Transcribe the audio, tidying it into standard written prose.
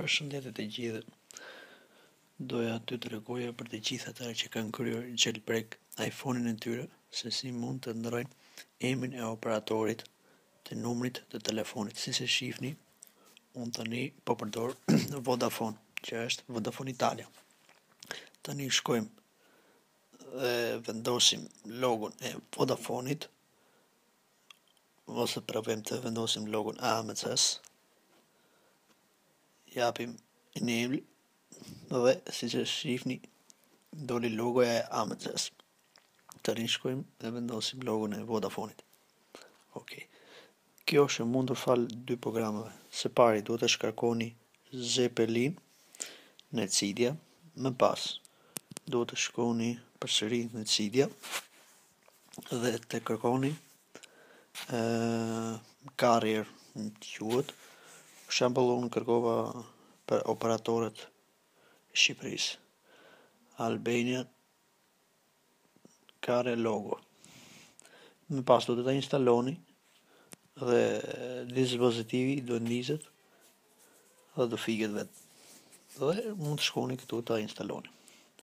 Përshëndetje të gjithë. Doja t'ju tregoja për të gjithë ata që kanë kryer jailbreak iPhone-in e tyre, se si mund të ndrojnë emrin e operatorit të numrit të telefonit. Si se shihni, unë tani po përdor Vodafone, që është Vodafone Italia. Tani shkojmë dhe vendosim logon e Vodafonit, ose provojmë të vendosim logon e AMC-s, japim enable dhe si që shihni doli logoja e AMC-s. Tani shkojmë dhe vendosim logon e Vodafonit. Ok. Kjo është e mundur fal dy programeve. Së pari duhet të shkarkoni Zeppelin në Cydia, më pas duhet të shkoni përsëri në Cydia dhe të kërkoni carrier quhet. Për shembull, unë kërkova për operatorët e Shqipërisë. Albania Carrier logo. Më pas do të ta instaloni dhe dispozitivi do niset dhe do fiket vetë. Dhe mund të shkoni këtu ta instaloni.